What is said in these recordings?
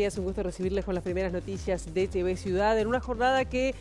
días, un gusto recibirles con las primeras noticias de TV Ciudad. En una jornada que,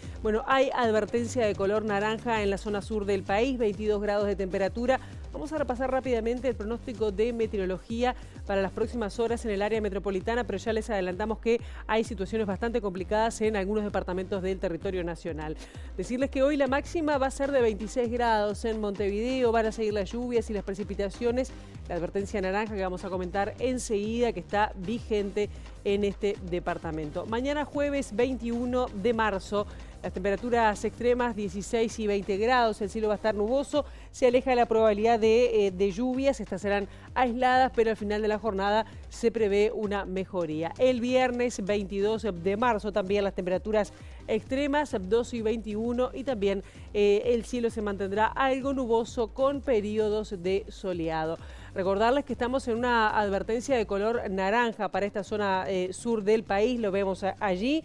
hay advertencia de color naranja en la zona sur del país, 22 grados de temperatura. Vamos a repasar rápidamente el pronóstico de meteorología para las próximas horas en el área metropolitana, pero ya les adelantamos que hay situaciones bastante complicadas en algunos departamentos del territorio nacional. Decirles que hoy la máxima va a ser de 26 grados en Montevideo, van a seguir las lluvias y las precipitaciones. La advertencia naranja que vamos a comentar enseguida, que está vigente en este departamento. Mañana jueves 21 de marzo, las temperaturas extremas 16 y 20 grados, el cielo va a estar nuboso, se aleja la probabilidad de lluvias, estas serán aisladas, pero al final de la jornada se prevé una mejoría. El viernes 22 de marzo también las temperaturas extremas 2 y 21 y también el cielo se mantendrá algo nuboso con periodos de soleado. Recordarles que estamos en una advertencia de color naranja para esta zona sur del país, lo vemos allí.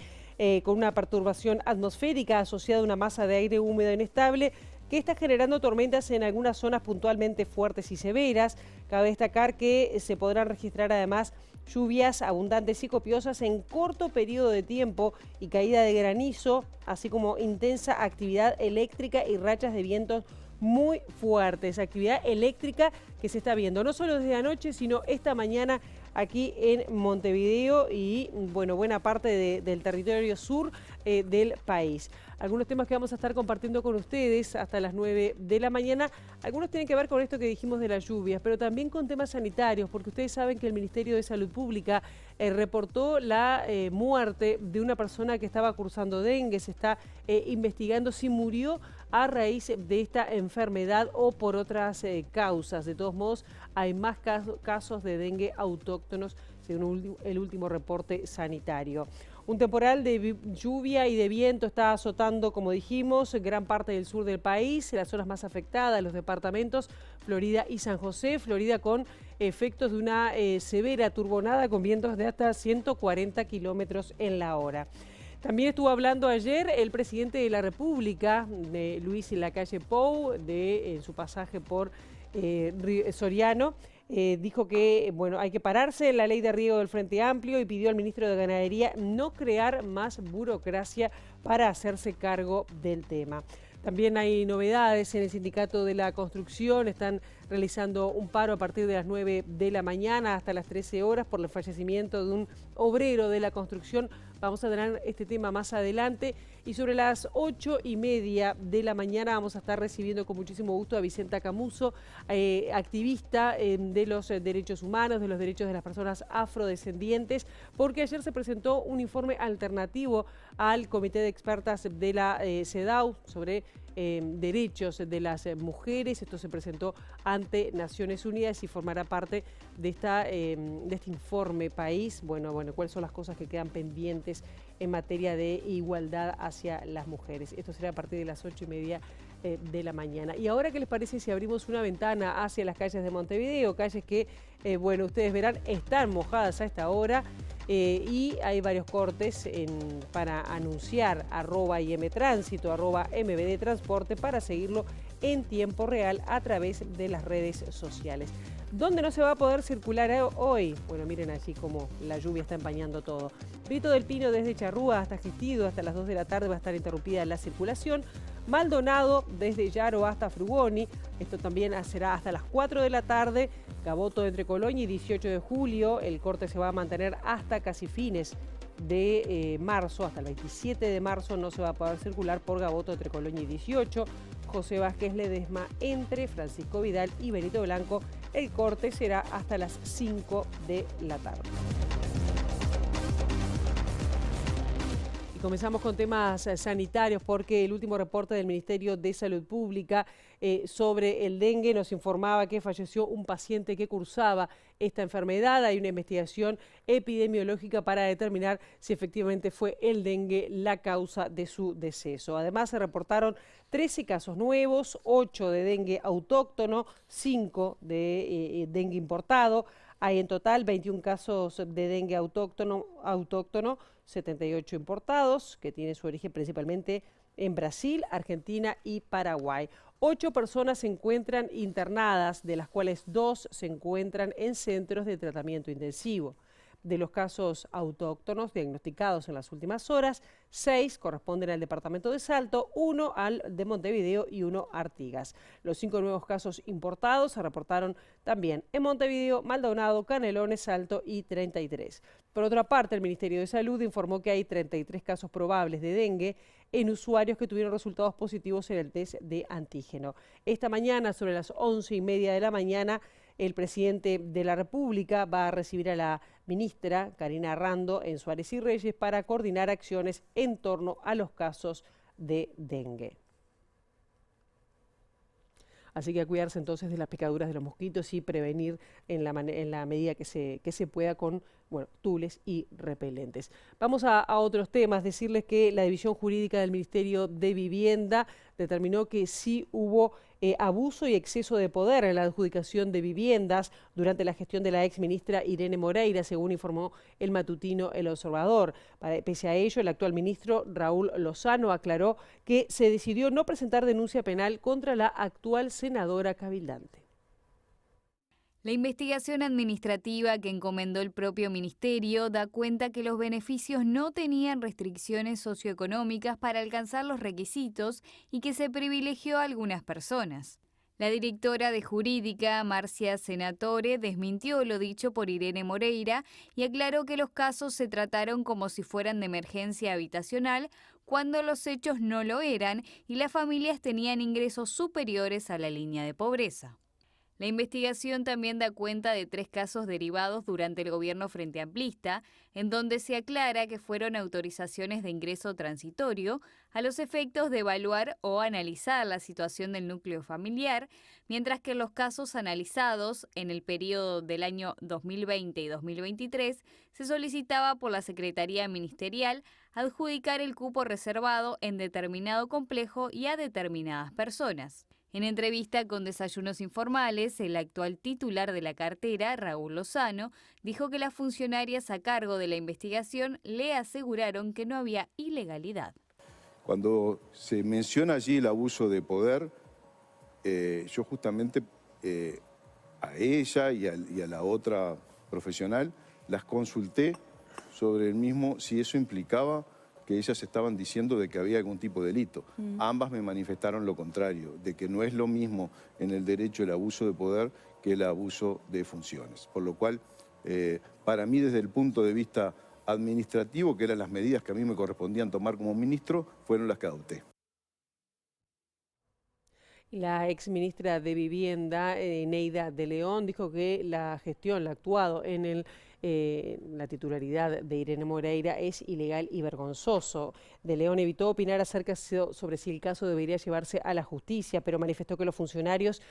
Con una perturbación atmosférica asociada a una masa de aire húmedo inestable que está generando tormentas en algunas zonas puntualmente fuertes y severas. Cabe destacar que se podrán registrar además lluvias abundantes y copiosas en corto periodo de tiempo y caída de granizo, así como intensa actividad eléctrica y rachas de vientos muy fuertes. Actividad eléctrica que se está viendo no solo desde anoche, sino esta mañana aquí en Montevideo y buena parte del territorio sur del país. Algunos temas que vamos a estar compartiendo con ustedes hasta las 9 de la mañana. Algunos tienen que ver con esto que dijimos de las lluvias, pero también con temas sanitarios, porque ustedes saben que el Ministerio de Salud Pública reportó la muerte de una persona que estaba cursando dengue. Se está investigando si murió a raíz de esta enfermedad o por otras causas. De todos modos, hay más casos de dengue autóctonos, según el último reporte sanitario. Un temporal de lluvia y de viento está azotando, como dijimos, gran parte del sur del país, las zonas más afectadas, los departamentos Florida y San José. Florida con efectos de una severa turbonada con vientos de hasta 140 kilómetros en la hora. También estuvo hablando ayer el presidente de la República, de Luis Lacalle Pou, en su pasaje por Soriano. Dijo que hay que pararse en la ley de riego del Frente Amplio y pidió al ministro de Ganadería no crear más burocracia para hacerse cargo del tema. También hay novedades en el Sindicato de la Construcción, están realizando un paro a partir de las 9 de la mañana hasta las 13 horas por el fallecimiento de un obrero de la construcción. Vamos a tener este tema más adelante y sobre las 8:30 de la mañana vamos a estar recibiendo con muchísimo gusto a Vicenta Camuso, activista de los derechos humanos, de los derechos de las personas afrodescendientes, porque ayer se presentó un informe alternativo al Comité de Expertas de la CEDAW sobre derechos de las mujeres. Esto se presentó ante Naciones Unidas y formará parte de este informe país. ¿Cuáles son las cosas que quedan pendientes en materia de igualdad hacia las mujeres? Esto será a partir de las 8:30 de la mañana. Y ahora, ¿qué les parece si abrimos una ventana hacia las calles de Montevideo? Calles que, ustedes verán, están mojadas a esta hora. Y hay varios cortes para anunciar @IMTránsito, @MBDTransporte para seguirlo en tiempo real a través de las redes sociales. ¿Dónde no se va a poder circular hoy? Miren allí cómo la lluvia está empañando todo. Brito del Pino desde Charrúa hasta Gestido, hasta las 2 de la tarde va a estar interrumpida la circulación. Maldonado desde Yaro hasta Frugoni, esto también será hasta las 4 de la tarde. Gaboto entre Colonia y 18 de julio, el corte se va a mantener hasta casi fines de marzo, hasta el 27 de marzo no se va a poder circular por Gaboto entre Colonia y 18. José Vázquez Ledesma entre Francisco Vidal y Benito Blanco, el corte será hasta las 5 de la tarde. Y comenzamos con temas sanitarios porque el último reporte del Ministerio de Salud Pública sobre el dengue nos informaba que falleció un paciente que cursaba esta enfermedad. Hay una investigación epidemiológica para determinar si efectivamente fue el dengue la causa de su deceso. Además, se reportaron 13 casos nuevos, 8 de dengue autóctono, 5 de dengue importado. Hay en total 21 casos de dengue autóctono, 78 importados, que tiene su origen principalmente en Brasil, Argentina y Paraguay. 8 personas se encuentran internadas, de las cuales 2 se encuentran en centros de tratamiento intensivo. de los casos autóctonos diagnosticados en las últimas horas, 6 corresponden al departamento de Salto, 1 al de Montevideo y 1 a Artigas. Los 5 nuevos casos importados se reportaron también en Montevideo, Maldonado, Canelones, Salto y 33. Por otra parte, el Ministerio de Salud informó que hay 33 casos probables de dengue en usuarios que tuvieron resultados positivos en el test de antígeno. Esta mañana, sobre las 11:30 de la mañana, el presidente de la República va a recibir a la ministra Karina Rando en Suárez y Reyes para coordinar acciones en torno a los casos de dengue. Así que a cuidarse entonces de las picaduras de los mosquitos y prevenir en la medida que se pueda con tules y repelentes. Vamos a otros temas. Decirles que la División Jurídica del Ministerio de Vivienda determinó que sí hubo abuso y exceso de poder en la adjudicación de viviendas durante la gestión de la exministra Irene Moreira, según informó el matutino El Observador. Pese a ello, el actual ministro Raúl Lozano aclaró que se decidió no presentar denuncia penal contra la actual senadora cabildante. La investigación administrativa que encomendó el propio ministerio da cuenta que los beneficios no tenían restricciones socioeconómicas para alcanzar los requisitos y que se privilegió a algunas personas. La directora de Jurídica, Marcia Senatore, desmintió lo dicho por Irene Moreira y aclaró que los casos se trataron como si fueran de emergencia habitacional, cuando los hechos no lo eran y las familias tenían ingresos superiores a la línea de pobreza. La investigación también da cuenta de 3 casos derivados durante el gobierno frente amplista, en donde se aclara que fueron autorizaciones de ingreso transitorio a los efectos de evaluar o analizar la situación del núcleo familiar, mientras que en los casos analizados en el periodo del año 2020 y 2023 se solicitaba por la Secretaría Ministerial adjudicar el cupo reservado en determinado complejo y a determinadas personas. En entrevista con Desayunos Informales, el actual titular de la cartera, Raúl Lozano, dijo que las funcionarias a cargo de la investigación le aseguraron que no había ilegalidad. Cuando se menciona allí el abuso de poder, yo justamente a ella y a la otra profesional las consulté sobre el mismo, si eso implicaba que ellas estaban diciendo de que había algún tipo de delito. Ambas me manifestaron lo contrario, de que no es lo mismo en el derecho el abuso de poder que el abuso de funciones. Por lo cual, para mí, desde el punto de vista administrativo, que eran las medidas que a mí me correspondían tomar como ministro, fueron las que adopté. La exministra de Vivienda, Neida de León, dijo que la gestión, la actuado en la titularidad de Irene Moreira es ilegal y vergonzoso. De León evitó opinar acerca sobre si el caso debería llevarse a la justicia, pero manifestó que los funcionarios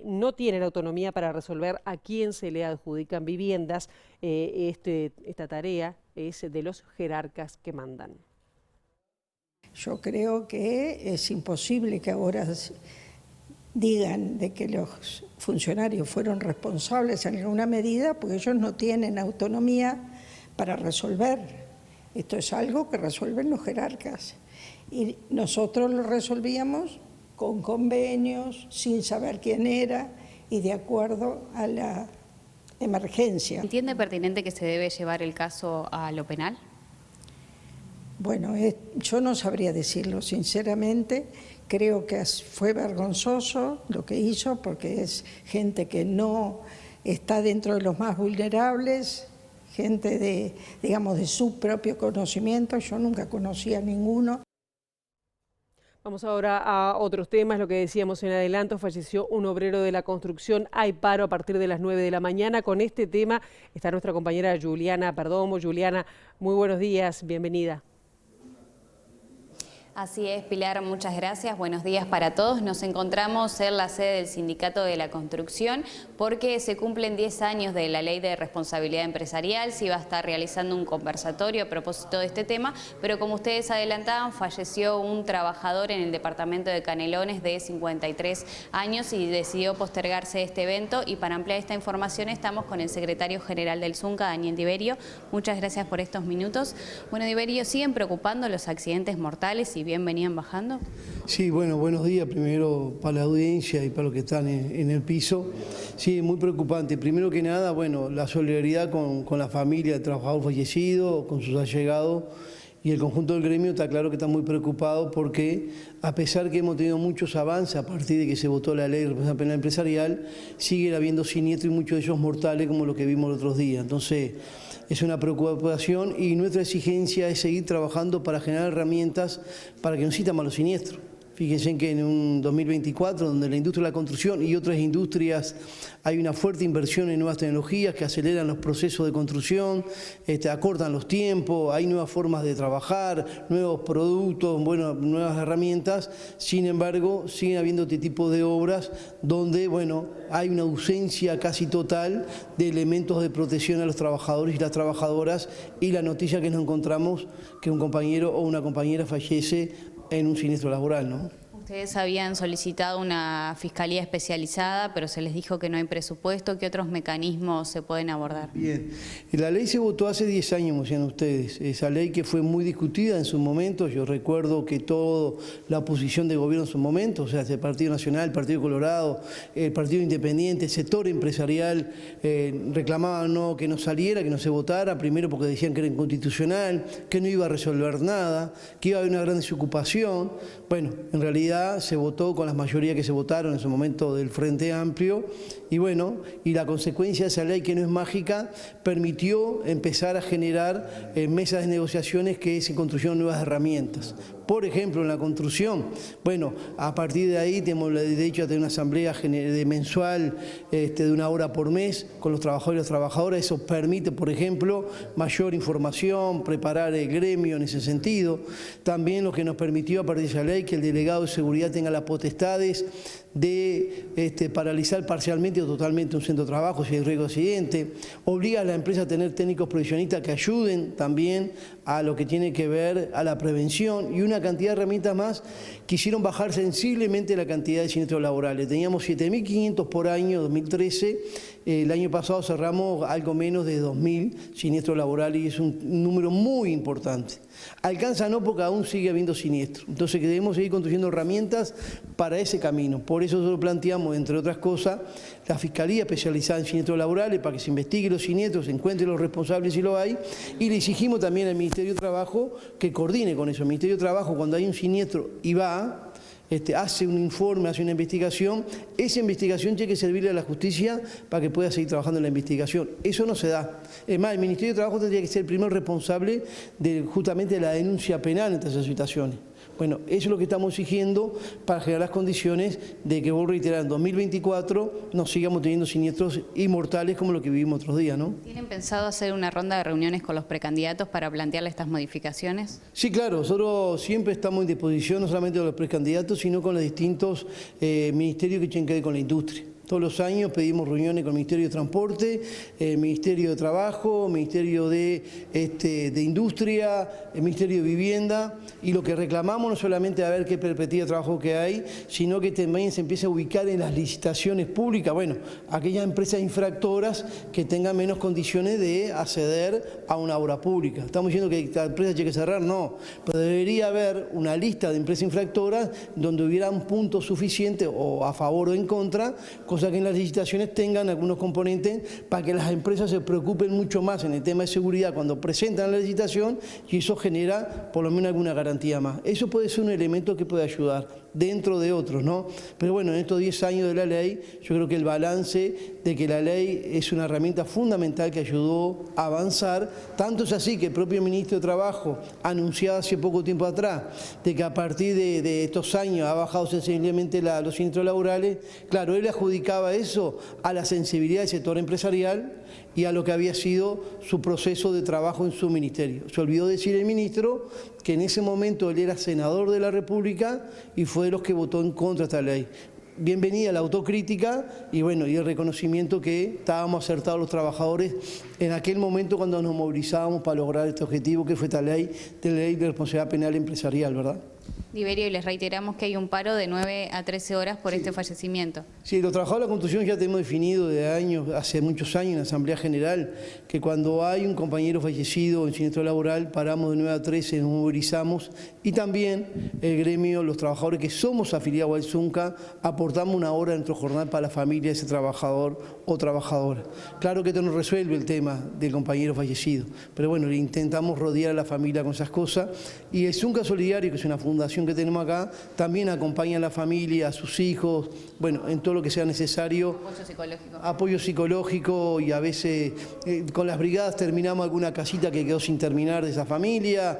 no tienen autonomía para resolver a quién se le adjudican viviendas. Esta tarea es de los jerarcas que mandan. Yo creo que es imposible que ahora digan de que los funcionarios fueron responsables en alguna medida, porque ellos no tienen autonomía para resolver. Esto es algo que resuelven los jerarcas. Y nosotros lo resolvíamos con convenios, sin saber quién era y de acuerdo a la emergencia. ¿Entiende pertinente que se debe llevar el caso a lo penal? Bueno, yo no sabría decirlo, sinceramente. Creo que fue vergonzoso lo que hizo, porque es gente que no está dentro de los más vulnerables, gente de, digamos, de su propio conocimiento. Yo nunca conocí a ninguno. Vamos ahora a otros temas. Lo que decíamos en adelanto, falleció un obrero de la construcción. Hay paro a partir de las 9 de la mañana. Con este tema está nuestra compañera Juliana Perdomo. Juliana, muy buenos días, bienvenida. Así es, Pilar, muchas gracias. Buenos días para todos. Nos encontramos en la sede del Sindicato de la Construcción porque se cumplen 10 años de la Ley de Responsabilidad Empresarial. Se iba a estar realizando un conversatorio a propósito de este tema, pero como ustedes adelantaban, falleció un trabajador en el departamento de Canelones de 53 años y decidió postergarse este evento. Y para ampliar esta información estamos con el secretario general del Zunca, Daniel Diverio. Muchas gracias por estos minutos. Bueno, Diverio, siguen preocupando los accidentes mortales y ni bien venían bajando? Sí, bueno, buenos días primero para la audiencia y para los que están en el piso. Sí, muy preocupante. Primero que nada, bueno, la solidaridad con la familia del trabajador fallecido, con sus allegados, y el conjunto del gremio está claro que está muy preocupado porque, a pesar que hemos tenido muchos avances a partir de que se votó la ley de responsabilidad penal empresarial, sigue habiendo siniestros y muchos de ellos mortales, como lo que vimos los otros días. Entonces, es una preocupación y nuestra exigencia es seguir trabajando para generar herramientas para que no existan malos siniestros. Fíjense que en un 2024, donde la industria de la construcción y otras industrias hay una fuerte inversión en nuevas tecnologías que aceleran los procesos de construcción, acortan los tiempos, hay nuevas formas de trabajar, nuevos productos, bueno, nuevas herramientas. Sin embargo, siguen habiendo este tipo de obras donde, bueno, hay una ausencia casi total de elementos de protección a los trabajadores y las trabajadoras, y la noticia que nos encontramos que un compañero o una compañera fallece en un siniestro laboral, ¿no? Ustedes habían solicitado una fiscalía especializada, pero se les dijo que no hay presupuesto. ¿Qué otros mecanismos se pueden abordar? Bien, la ley se votó hace 10 años, como decían ustedes. Esa ley que fue muy discutida en su momento. Yo recuerdo que toda la oposición de gobierno en su momento, o sea, el Partido Nacional, el Partido Colorado, el Partido Independiente, el sector empresarial, reclamaban que no saliera, que no se votara, primero porque decían que era inconstitucional, que no iba a resolver nada, que iba a haber una gran desocupación. Bueno, en realidad se votó con las mayorías que se votaron en su momento del Frente Amplio, y bueno, y la consecuencia de esa ley, que no es mágica, permitió empezar a generar mesas de negociaciones que se construyeron nuevas herramientas. Por ejemplo, en la construcción, bueno, a partir de ahí tenemos el derecho a tener una asamblea mensual de 1 hora por mes con los trabajadores y las trabajadoras. Eso permite, por ejemplo, mayor información, preparar el gremio en ese sentido. También lo que nos permitió a partir de esa ley que el delegado de seguridad tenga las potestades de paralizar parcialmente o totalmente un centro de trabajo si hay riesgo de accidente, obliga a la empresa a tener técnicos provisionistas que ayuden también a lo que tiene que ver a la prevención, y una cantidad de herramientas más que hicieron bajar sensiblemente la cantidad de siniestros laborales. Teníamos 7.500 por año, 2013, el año pasado cerramos algo menos de 2.000 siniestros laborales, y es un número muy importante. Alcanza no, porque aún sigue habiendo siniestros. Entonces debemos seguir construyendo herramientas para ese camino. Por eso nosotros planteamos, entre otras cosas, la Fiscalía especializada en siniestros laborales para que se investiguen los siniestros, se encuentren los responsables si lo hay, y le exigimos también al Ministerio de Trabajo que coordine con eso. El Ministerio de Trabajo, cuando hay un siniestro y va, hace un informe, hace una investigación, esa investigación tiene que servirle a la justicia para que pueda seguir trabajando en la investigación. Eso no se da. Es más, el Ministerio de Trabajo tendría que ser el primer responsable justamente de la denuncia penal en estas situaciones. Bueno, eso es lo que estamos exigiendo para generar las condiciones de que, vuelvo a reiterar, en 2024 no sigamos teniendo siniestros inmortales como lo que vivimos otros días, ¿no? ¿Tienen pensado hacer una ronda de reuniones con los precandidatos para plantearle estas modificaciones? Sí, claro, nosotros siempre estamos en disposición, no solamente de los precandidatos, sino con los distintos ministerios que tienen que ver con la industria. Todos los años pedimos reuniones con el Ministerio de Transporte, el Ministerio de Trabajo, el Ministerio de Industria, el Ministerio de Vivienda, y lo que reclamamos no solamente a ver qué perspectiva de trabajo que hay, sino que también se empiece a ubicar en las licitaciones públicas, bueno, aquellas empresas infractoras que tengan menos condiciones de acceder a una obra pública. Estamos diciendo que la empresa tiene que cerrar, no, pero debería haber una lista de empresas infractoras donde hubiera un punto suficiente o a favor o en contra, cosa que en las licitaciones tengan algunos componentes para que las empresas se preocupen mucho más en el tema de seguridad cuando presentan la licitación, y eso genera por lo menos alguna garantía más. Eso puede ser un elemento que puede ayudar dentro de otros, ¿no? Pero bueno, en estos 10 años de la ley, yo creo que el balance de que la ley es una herramienta fundamental que ayudó a avanzar, tanto es así que el propio Ministro de Trabajo anunciaba hace poco tiempo atrás de que a partir de estos años ha bajado sensiblemente los siniestros laborales. Claro, él adjudicaba eso a la sensibilidad del sector empresarial y a lo que había sido su proceso de trabajo en su ministerio. Se olvidó decir el ministro que en ese momento él era senador de la República y fue de los que votó en contra de esta ley. Bienvenida la autocrítica y bueno, y el reconocimiento que estábamos acertados los trabajadores en aquel momento cuando nos movilizábamos para lograr este objetivo que fue esta ley de responsabilidad penal empresarial, ¿verdad? Liberio, y les reiteramos que hay un paro de 9 a 13 horas por este fallecimiento. Sí, los trabajadores de la construcción ya tenemos definido hace muchos años en la Asamblea General, que cuando hay un compañero fallecido en siniestro laboral, paramos de 9 a 13, nos movilizamos, y también el gremio, los trabajadores que somos afiliados al Zunca, aportamos una hora de nuestro jornal para la familia de ese trabajador o trabajadora. Claro que esto no resuelve el tema del compañero fallecido, pero bueno, le intentamos rodear a la familia con esas cosas, y el Zunca Solidario, que es una fundación que tenemos acá, también acompaña a la familia, a sus hijos, bueno, en todo lo que sea necesario. Apoyo psicológico. Apoyo psicológico, y a veces con las brigadas terminamos alguna casita que quedó sin terminar de esa familia.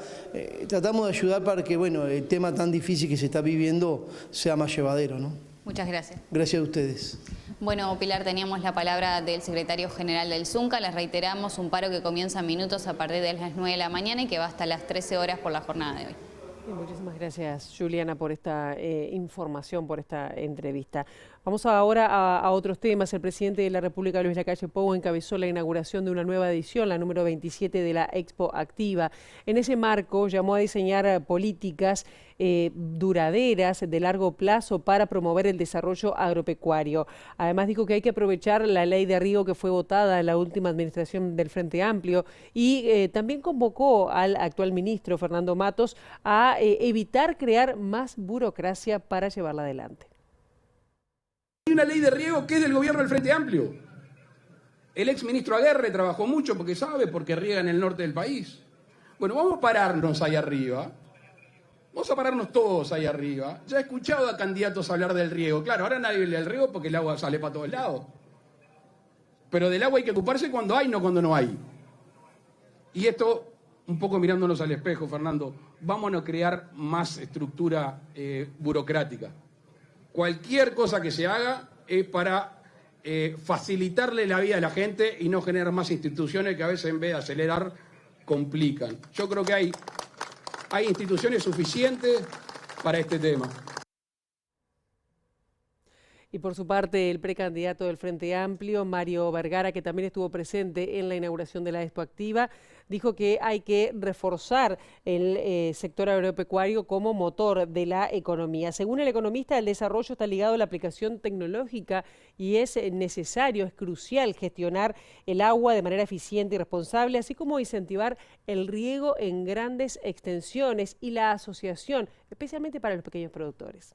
Tratamos de ayudar para que, bueno, el tema tan difícil que se está viviendo sea más llevadero, ¿no? Muchas gracias. Gracias a ustedes. Bueno, Pilar, teníamos la palabra del secretario general del Zunca. Les reiteramos un paro que comienza en minutos a partir de las 9 de la mañana y que va hasta las 13 horas por la jornada de hoy. Muchísimas gracias, Juliana, por esta información, por esta entrevista. Vamos ahora a otros temas. El presidente de la República, Luis Lacalle Pou, encabezó la inauguración de una nueva edición, la número 27 de la Expo Activa. En ese marco llamó a diseñar políticas duraderas de largo plazo para promover el desarrollo agropecuario. Además dijo que hay que aprovechar la ley de riego que fue votada en la última administración del Frente Amplio, y también convocó al actual ministro Fernando Matos a evitar crear más burocracia para llevarla adelante. Hay una ley de riego que es del gobierno del Frente Amplio. El exministro Aguerre trabajó mucho porque riega en el norte del país. Bueno, vamos a pararnos ahí arriba. Vamos a pararnos todos ahí arriba. Ya he escuchado a candidatos hablar del riego. Claro, ahora nadie habla del riego porque el agua sale para todos lados. Pero del agua hay que ocuparse cuando hay, no cuando no hay. Y esto, un poco mirándonos al espejo, Fernando, vámonos a crear más estructura burocrática. Cualquier cosa que se haga es para facilitarle la vida a la gente y no generar más instituciones que a veces en vez de acelerar, complican. Yo creo que hay instituciones suficientes para este tema. Y por su parte, el precandidato del Frente Amplio, Mario Vergara, que también estuvo presente en la inauguración de la Expo Activa, dijo que hay que reforzar el sector agropecuario como motor de la economía. Según el economista, el desarrollo está ligado a la aplicación tecnológica y es necesario, es crucial gestionar el agua de manera eficiente y responsable, así como incentivar el riego en grandes extensiones y la asociación, especialmente para los pequeños productores.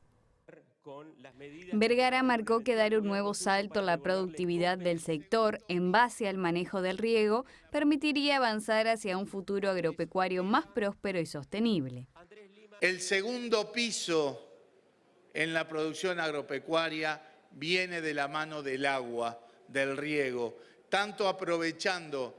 Vergara marcó que dar un nuevo salto en la productividad del sector en base al manejo del riego permitiría avanzar hacia un futuro agropecuario más próspero y sostenible. El segundo piso en la producción agropecuaria viene de la mano del agua, del riego, tanto aprovechando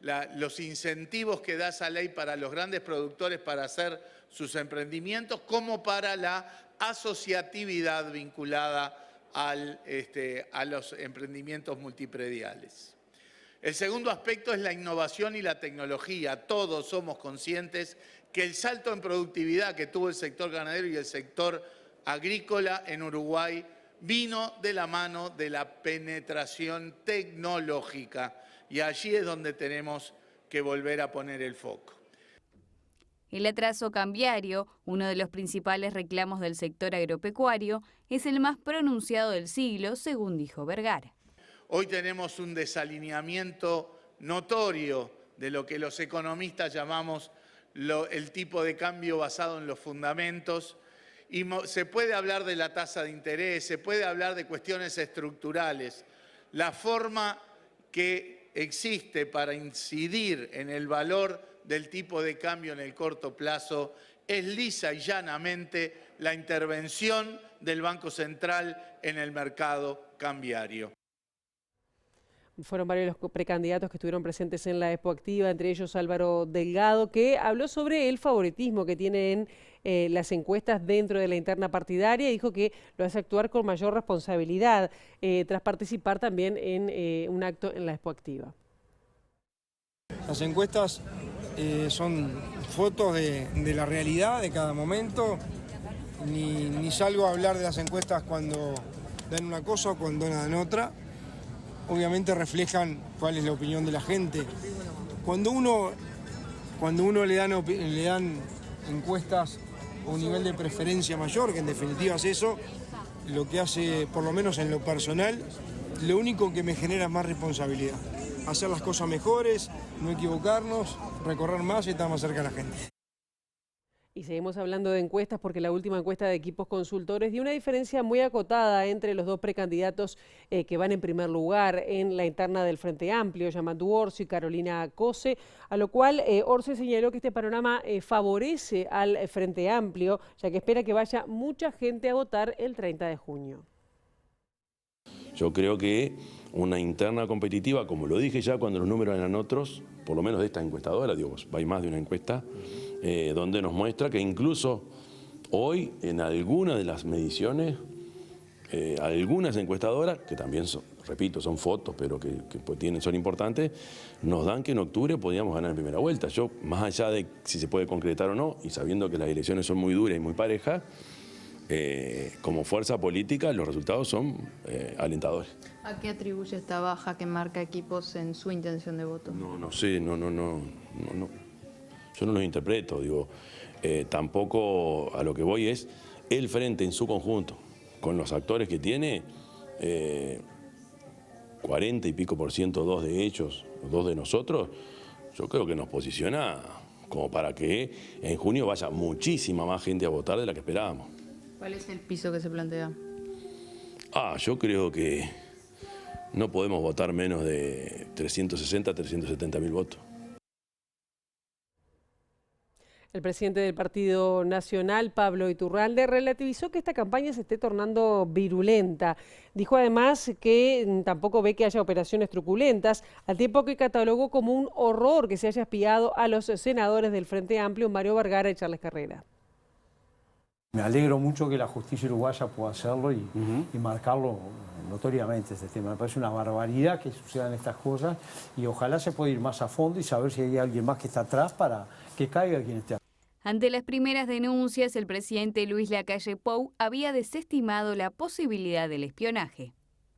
los incentivos que da esa ley para los grandes productores para hacer sus emprendimientos, como para la asociatividad vinculada a los emprendimientos multiprediales. El segundo aspecto es la innovación y la tecnología. Todos somos conscientes que el salto en productividad que tuvo el sector ganadero y el sector agrícola en Uruguay vino de la mano de la penetración tecnológica, y allí es donde tenemos que volver a poner el foco. El atraso cambiario, uno de los principales reclamos del sector agropecuario, es el más pronunciado del siglo, según dijo Vergara. Hoy tenemos un desalineamiento notorio de lo que los economistas llamamos el tipo de cambio basado en los fundamentos, y se puede hablar de la tasa de interés, se puede hablar de cuestiones estructurales. La forma que existe para incidir en el valor del tipo de cambio en el corto plazo es lisa y llanamente la intervención del Banco Central en el mercado cambiario. Fueron varios los precandidatos que estuvieron presentes en la Expo Activa, entre ellos Álvaro Delgado, que habló sobre el favoritismo que tienen las encuestas dentro de la interna partidaria y dijo que lo hace actuar con mayor responsabilidad tras participar también en un acto en la Expo Activa. Las encuestas son fotos de la realidad de cada momento, ni salgo a hablar de las encuestas cuando dan una cosa o cuando dan otra. Obviamente reflejan cuál es la opinión de la gente. Cuando uno le dan encuestas a un nivel de preferencia mayor, que en definitiva es eso, lo que hace, por lo menos en lo personal, lo único que me genera más responsabilidad. Hacer las cosas mejores, no equivocarnos, recorrer más y estar más cerca de la gente. Y seguimos hablando de encuestas porque la última encuesta de Equipos Consultores dio una diferencia muy acotada entre los dos precandidatos que van en primer lugar en la interna del Frente Amplio, Yamandu Orsi y Carolina Cose, a lo cual Orsi señaló que este panorama favorece al Frente Amplio, ya que espera que vaya mucha gente a votar el 30 de junio. Yo creo que una interna competitiva, como lo dije ya cuando los números eran otros, por lo menos de esta encuestadora, digo, hay más de una encuesta, donde nos muestra que incluso hoy en algunas de las mediciones, algunas encuestadoras, que también son, repito, son fotos, pero que son importantes, nos dan que en octubre podríamos ganar en primera vuelta. Yo, más allá de si se puede concretar o no, y sabiendo que las elecciones son muy duras y muy parejas, como fuerza política los resultados son alentadores. ¿A qué atribuye esta baja que marca Equipos en su intención de voto? No sé, no. Yo no los interpreto, digo, tampoco a lo que voy es el frente en su conjunto, con los actores que tiene, 40 y pico %, dos de ellos, dos de nosotros, yo creo que nos posiciona como para que en junio vaya muchísima más gente a votar de la que esperábamos. ¿Cuál es el piso que se plantea? Yo creo que no podemos votar menos de 360 a 370 mil votos. El presidente del Partido Nacional, Pablo Iturralde, relativizó que esta campaña se esté tornando virulenta. Dijo además que tampoco ve que haya operaciones truculentas, al tiempo que catalogó como un horror que se haya espiado a los senadores del Frente Amplio, Mario Vergara y Charles Carrera. Me alegro mucho que la justicia uruguaya pueda hacerlo y marcarlo notoriamente este tema. Me parece una barbaridad que sucedan estas cosas y ojalá se pueda ir más a fondo y saber si hay alguien más que está atrás para que caiga quien esté atrás. Ante las primeras denuncias, el presidente Luis Lacalle Pou había desestimado la posibilidad del espionaje.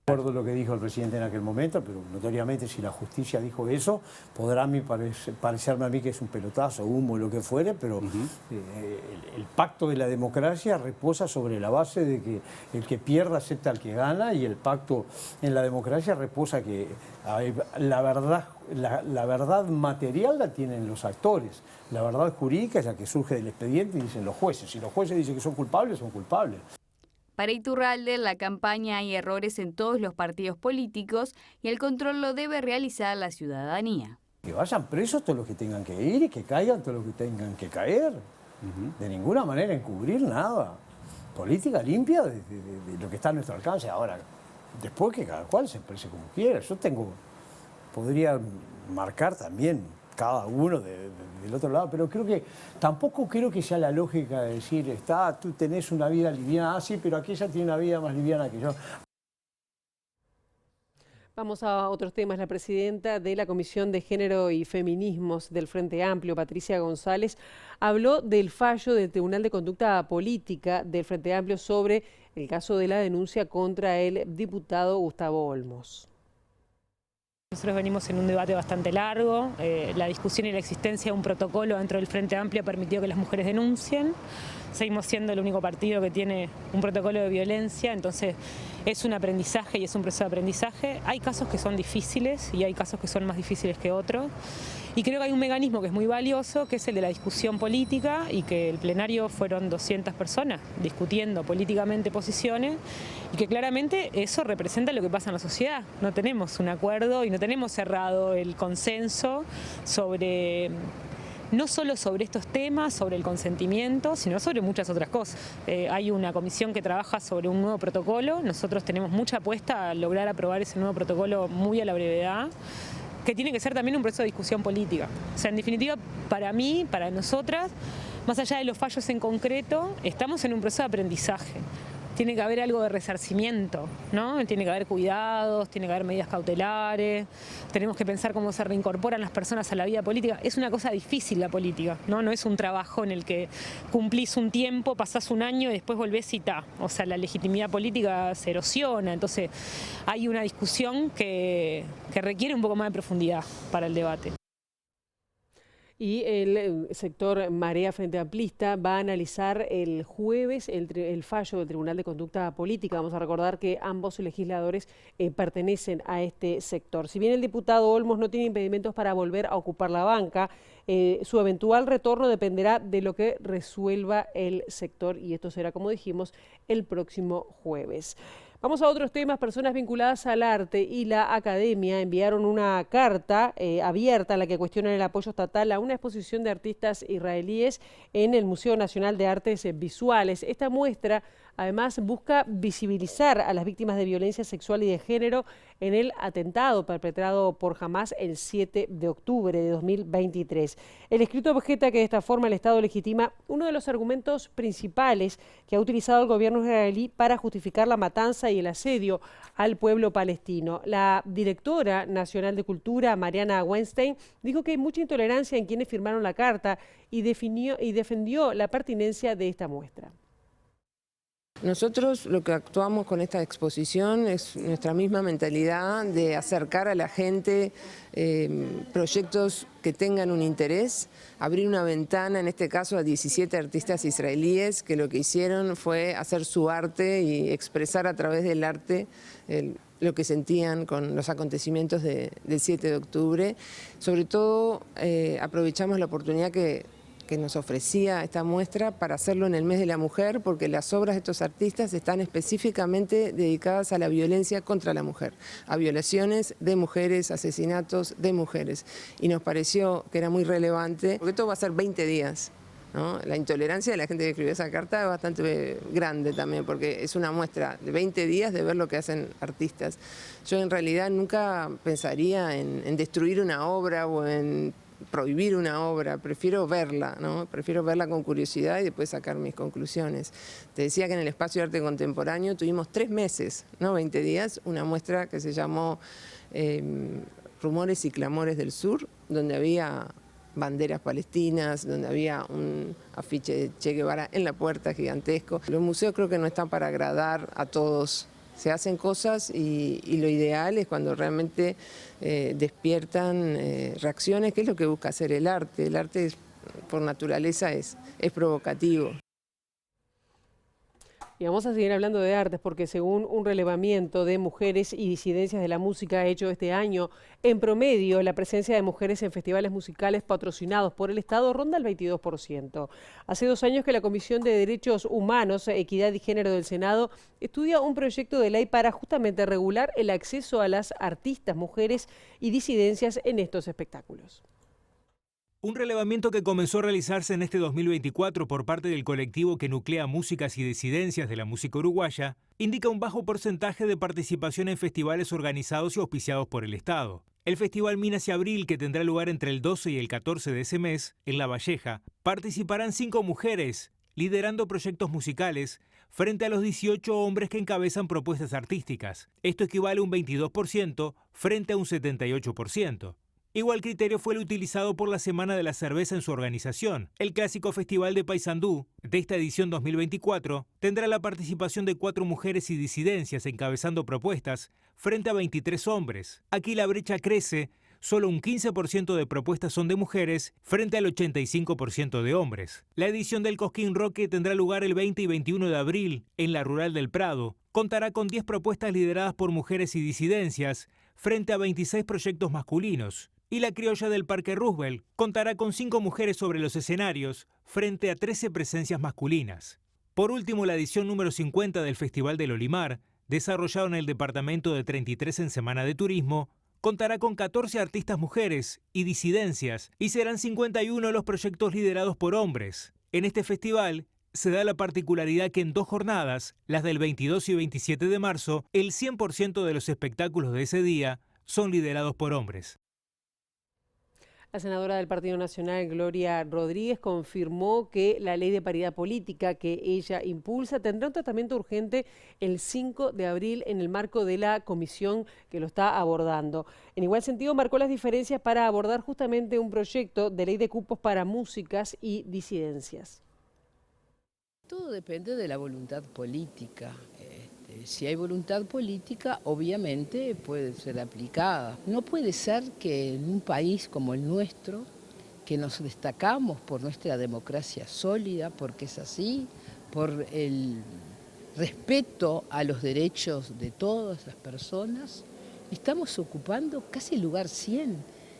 Recuerdo lo que dijo el presidente en aquel momento, pero notoriamente si la justicia dijo eso, podrá parecerme a mí que es un pelotazo, humo, lo que fuere, pero el pacto de la democracia reposa sobre la base de que el que pierde acepta al que gana, y el pacto en la democracia reposa que la verdad material la tienen los actores, la verdad jurídica es la que surge del expediente y dicen los jueces. Si los jueces dicen que son culpables, son culpables. Para Iturralde, en la campaña hay errores en todos los partidos políticos y el control lo debe realizar la ciudadanía. Que vayan presos todos los que tengan que ir y que caigan todos los que tengan que caer. De ninguna manera encubrir nada. Política limpia de lo que está a nuestro alcance. Ahora, después que cada cual se exprese como quiera. Podría marcar también cada uno del otro lado, pero tampoco creo que sea la lógica de decir, tú tenés una vida liviana, sí, pero aquella tiene una vida más liviana que yo. Vamos a otros temas. La presidenta de la Comisión de Género y Feminismos del Frente Amplio, Patricia González, habló del fallo del Tribunal de Conducta Política del Frente Amplio sobre el caso de la denuncia contra el diputado Gustavo Olmos. Nosotros venimos en un debate bastante largo, la discusión y la existencia de un protocolo dentro del Frente Amplio permitió que las mujeres denuncien, seguimos siendo el único partido que tiene un protocolo de violencia, entonces es un aprendizaje y es un proceso de aprendizaje. Hay casos que son difíciles y hay casos que son más difíciles que otros. Y creo que hay un mecanismo que es muy valioso, que es el de la discusión política, y que el plenario fueron 200 personas discutiendo políticamente posiciones, y que claramente eso representa lo que pasa en la sociedad. No tenemos un acuerdo y no tenemos cerrado el consenso no solo sobre estos temas, sobre el consentimiento, sino sobre muchas otras cosas. Hay una comisión que trabaja sobre un nuevo protocolo, nosotros tenemos mucha apuesta a lograr aprobar ese nuevo protocolo muy a la brevedad, que tiene que ser también un proceso de discusión política. O sea, en definitiva, para mí, para nosotras, más allá de los fallos en concreto, estamos en un proceso de aprendizaje. Tiene que haber algo de resarcimiento, ¿no? Tiene que haber cuidados, tiene que haber medidas cautelares, tenemos que pensar cómo se reincorporan las personas a la vida política. Es una cosa difícil la política, ¿no? No es un trabajo en el que cumplís un tiempo, pasás un año y después volvés y está. O sea, la legitimidad política se erosiona, entonces hay una discusión que requiere un poco más de profundidad para el debate. Y el sector Marea Frente Amplista va a analizar el jueves el fallo del Tribunal de Conducta Política. Vamos a recordar que ambos legisladores pertenecen a este sector. Si bien el diputado Olmos no tiene impedimentos para volver a ocupar la banca, su eventual retorno dependerá de lo que resuelva el sector, y esto será, como dijimos, el próximo jueves. Vamos a otros temas. Personas vinculadas al arte y la academia enviaron una carta abierta en la que cuestionan el apoyo estatal a una exposición de artistas israelíes en el Museo Nacional de Artes Visuales. Esta muestra, además, busca visibilizar a las víctimas de violencia sexual y de género en el atentado perpetrado por Hamás el 7 de octubre de 2023. El escrito objeta que de esta forma el Estado legitima uno de los argumentos principales que ha utilizado el gobierno israelí para justificar la matanza y el asedio al pueblo palestino. La directora nacional de Cultura, Mariana Weinstein, dijo que hay mucha intolerancia en quienes firmaron la carta y defendió la pertinencia de esta muestra. Nosotros lo que actuamos con esta exposición es nuestra misma mentalidad de acercar a la gente proyectos que tengan un interés, abrir una ventana, en este caso a 17 artistas israelíes que lo que hicieron fue hacer su arte y expresar a través del arte lo que sentían con los acontecimientos del 7 de octubre. Sobre todo aprovechamos la oportunidad que nos ofrecía esta muestra para hacerlo en el mes de la mujer, porque las obras de estos artistas están específicamente dedicadas a la violencia contra la mujer, a violaciones de mujeres, asesinatos de mujeres. Y nos pareció que era muy relevante, porque esto va a ser 20 días. ¿No? La intolerancia de la gente que escribió esa carta es bastante grande también, porque es una muestra de 20 días de ver lo que hacen artistas. Yo en realidad nunca pensaría en destruir una obra o en prohibir una obra, prefiero verla, ¿no? Prefiero verla con curiosidad y después sacar mis conclusiones. Te decía que en el Espacio de Arte Contemporáneo tuvimos 3 meses, no 20 días, una muestra que se llamó Rumores y Clamores del Sur, donde había banderas palestinas, donde había un afiche de Che Guevara en la puerta gigantesco. Los museos creo que no están para agradar a todos. Se hacen cosas y lo ideal es cuando realmente despiertan reacciones, que es lo que busca hacer el arte. El arte por naturaleza es provocativo. Y vamos a seguir hablando de artes porque según un relevamiento de mujeres y disidencias de la música hecho este año, en promedio la presencia de mujeres en festivales musicales patrocinados por el Estado ronda el 22%. Hace 2 años que la Comisión de Derechos Humanos, Equidad y Género del Senado estudia un proyecto de ley para justamente regular el acceso a las artistas, mujeres y disidencias en estos espectáculos. Un relevamiento que comenzó a realizarse en este 2024 por parte del colectivo que nuclea músicas y disidencias de la música uruguaya indica un bajo porcentaje de participación en festivales organizados y auspiciados por el Estado. El Festival Minas y Abril, que tendrá lugar entre el 12 y el 14 de ese mes, en La Valleja, participarán 5 mujeres, liderando proyectos musicales, frente a los 18 hombres que encabezan propuestas artísticas. Esto equivale a un 22% frente a un 78%. Igual criterio fue el utilizado por la Semana de la Cerveza en su organización. El clásico Festival de Paysandú de esta edición 2024 tendrá la participación de 4 mujeres y disidencias encabezando propuestas frente a 23 hombres. Aquí la brecha crece, solo un 15% de propuestas son de mujeres frente al 85% de hombres. La edición del Cosquín Rock, que tendrá lugar el 20 y 21 de abril en la Rural del Prado, contará con 10 propuestas lideradas por mujeres y disidencias frente a 26 proyectos masculinos. Y la Criolla del Parque Roosevelt contará con 5 mujeres sobre los escenarios frente a 13 presencias masculinas. Por último, la edición número 50 del Festival del Olimar, desarrollado en el departamento de 33 en Semana de Turismo, contará con 14 artistas mujeres y disidencias y serán 51 los proyectos liderados por hombres. En este festival se da la particularidad que en 2 jornadas, las del 22 y 27 de marzo, el 100% de los espectáculos de ese día son liderados por hombres. La senadora del Partido Nacional, Gloria Rodríguez, confirmó que la ley de paridad política que ella impulsa tendrá un tratamiento urgente el 5 de abril en el marco de la comisión que lo está abordando. En igual sentido, marcó las diferencias para abordar justamente un proyecto de ley de cupos para músicas y disidencias. Todo depende de la voluntad política. Si hay voluntad política, obviamente puede ser aplicada. No puede ser que en un país como el nuestro que nos destacamos por nuestra democracia sólida, porque es así, por el respeto a los derechos de todas las personas, estamos ocupando casi el lugar 100,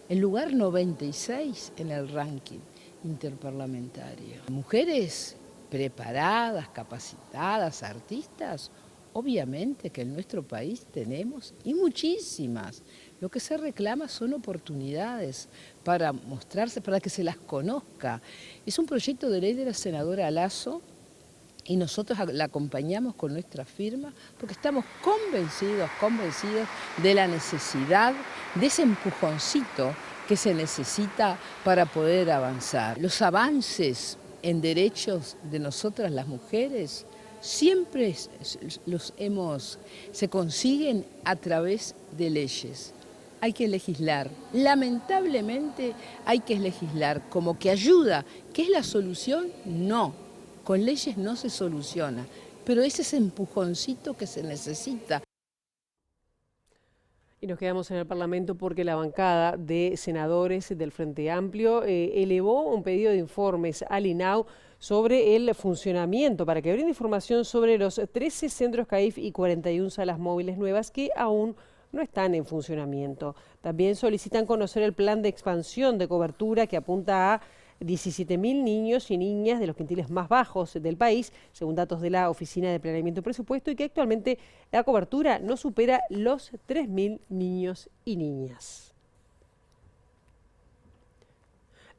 el lugar 96 en el ranking interparlamentario. Mujeres preparadas, capacitadas, artistas, obviamente que en nuestro país tenemos, y muchísimas. Lo que se reclama son oportunidades para mostrarse, para que se las conozca. Es un proyecto de ley de la senadora Lasso y nosotros la acompañamos con nuestra firma porque estamos convencidos de la necesidad de ese empujoncito que se necesita para poder avanzar. Los avances en derechos de nosotras las mujeres siempre se consiguen a través de leyes. Hay que legislar. Lamentablemente hay que legislar como que ayuda. ¿Qué es la solución? No. Con leyes no se soluciona. Pero ese es empujoncito que se necesita. Y nos quedamos en el Parlamento porque la bancada de senadores del Frente Amplio elevó un pedido de informes al INAU sobre el funcionamiento, para que brinde información sobre los 13 centros CAIF y 41 salas móviles nuevas que aún no están en funcionamiento. También solicitan conocer el plan de expansión de cobertura que apunta a 17.000 niños y niñas de los quintiles más bajos del país, según datos de la Oficina de Planeamiento y Presupuesto, y que actualmente la cobertura no supera los 3.000 niños y niñas.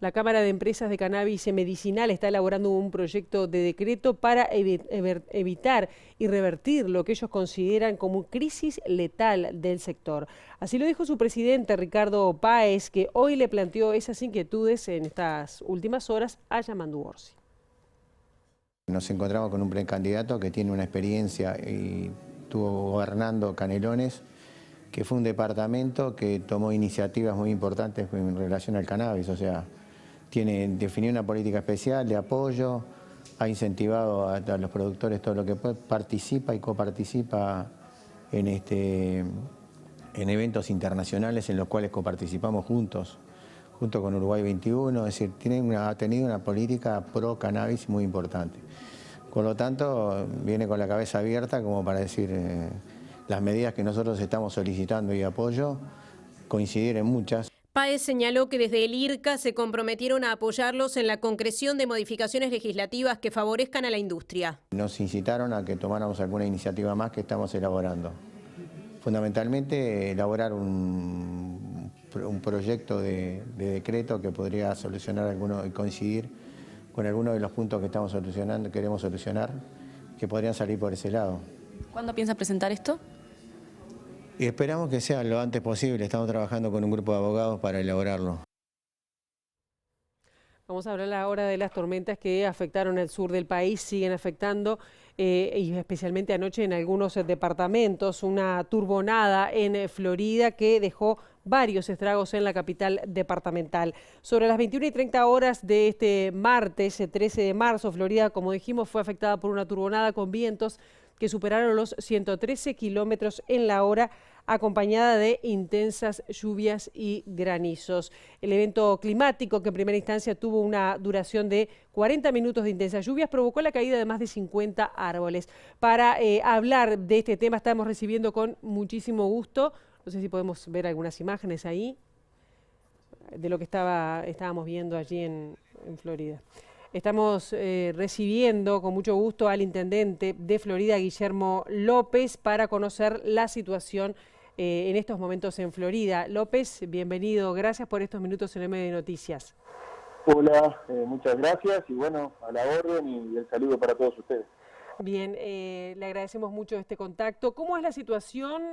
La Cámara de Empresas de Cannabis Medicinal está elaborando un proyecto de decreto para evitar y revertir lo que ellos consideran como crisis letal del sector. Así lo dijo su presidente, Ricardo Páez, que hoy le planteó esas inquietudes en estas últimas horas a Yamandu Orsi. Nos encontramos con un precandidato que tiene una experiencia y estuvo gobernando Canelones, que fue un departamento que tomó iniciativas muy importantes en relación al cannabis, o sea, definió una política especial de apoyo, ha incentivado a los productores todo lo que puede, participa y coparticipa en eventos internacionales en los cuales coparticipamos junto con Uruguay 21, es decir, ha tenido una política pro cannabis muy importante. Por lo tanto, viene con la cabeza abierta como para decir las medidas que nosotros estamos solicitando y apoyo, coincidir en muchas. Páez señaló que desde el IRCA se comprometieron a apoyarlos en la concreción de modificaciones legislativas que favorezcan a la industria. Nos incitaron a que tomáramos alguna iniciativa más que estamos elaborando. Fundamentalmente, elaborar un proyecto de decreto que podría solucionar alguno y coincidir con algunos de los puntos que queremos solucionar, que podrían salir por ese lado. ¿Cuándo piensa presentar esto? Y esperamos que sea lo antes posible. Estamos trabajando con un grupo de abogados para elaborarlo. Vamos a hablar ahora de las tormentas que afectaron el sur del país, siguen afectando, y especialmente anoche en algunos departamentos. Una turbonada en Florida que dejó varios estragos en la capital departamental. Sobre las 21:30 horas de este martes, 13 de marzo, Florida, como dijimos, fue afectada por una turbonada con vientos que superaron los 113 kilómetros en la hora, acompañada de intensas lluvias y granizos. El evento climático, que en primera instancia tuvo una duración de 40 minutos de intensas lluvias, provocó la caída de más de 50 árboles. Para hablar de este tema estamos recibiendo con muchísimo gusto, no sé si podemos ver algunas imágenes ahí, de lo que estábamos viendo allí en Florida. Estamos recibiendo con mucho gusto al intendente de Florida, Guillermo López, para conocer la situación en estos momentos en Florida. López, bienvenido. Gracias por estos minutos en MD Noticias. Hola, muchas gracias y bueno, a la orden y el saludo para todos ustedes. Bien, le agradecemos mucho este contacto. ¿Cómo es la situación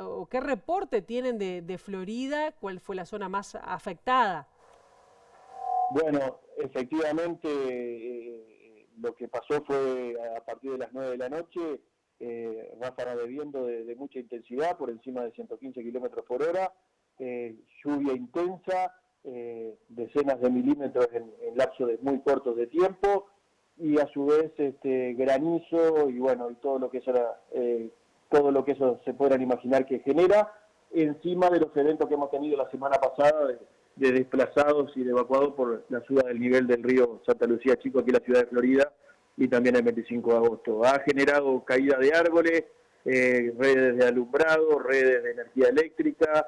o qué reporte tienen de Florida? ¿Cuál fue la zona más afectada? Bueno, efectivamente lo que pasó fue a partir de las 9 de la noche, ráfagas de viento de mucha intensidad, por encima de 115 kilómetros por hora, lluvia intensa, decenas de milímetros en lapsos muy cortos de tiempo, y a su vez granizo y bueno, y todo lo que eso se podrán imaginar que genera, encima de los eventos que hemos tenido la semana pasada desplazados y de evacuados por la suba del nivel del río Santa Lucía Chico aquí en la ciudad de Florida y también el 25 de agosto. Ha generado caída de árboles, redes de alumbrado, redes de energía eléctrica,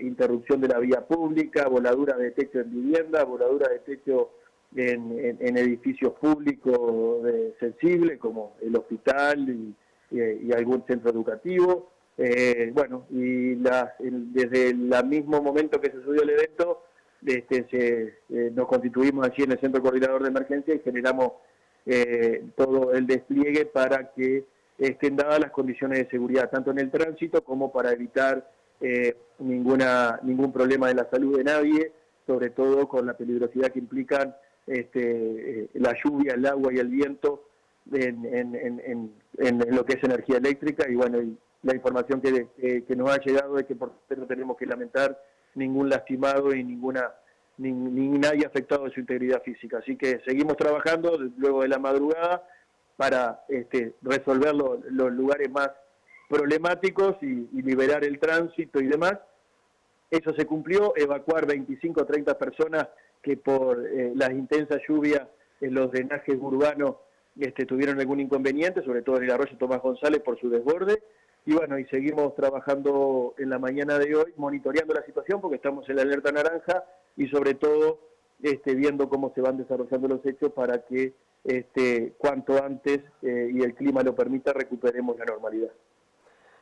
interrupción de la vía pública, voladuras de techo en vivienda, voladuras de techo en edificios públicos sensibles como el hospital y algún centro educativo. Bueno, y desde el mismo momento que se subió el evento, nos constituimos allí en el Centro Coordinador de Emergencia y generamos todo el despliegue para que estén dadas las condiciones de seguridad, tanto en el tránsito como para evitar ningún problema de la salud de nadie, sobre todo con la peligrosidad que implican la lluvia, el agua y el viento en lo que es energía eléctrica. Y bueno, y la información que nos ha llegado es que por suerte no tenemos que lamentar ningún lastimado y ni nadie afectado de su integridad física. Así que seguimos trabajando luego de la madrugada para resolver los lugares más problemáticos y liberar el tránsito y demás. Eso se cumplió, evacuar 25 o 30 personas que por las intensas lluvias en los drenajes urbanos tuvieron algún inconveniente, sobre todo en el arroyo Tomás González por su desborde. Y bueno, y seguimos trabajando en la mañana de hoy, monitoreando la situación porque estamos en la alerta naranja y sobre todo viendo cómo se van desarrollando los hechos para que cuanto antes y el clima lo permita recuperemos la normalidad.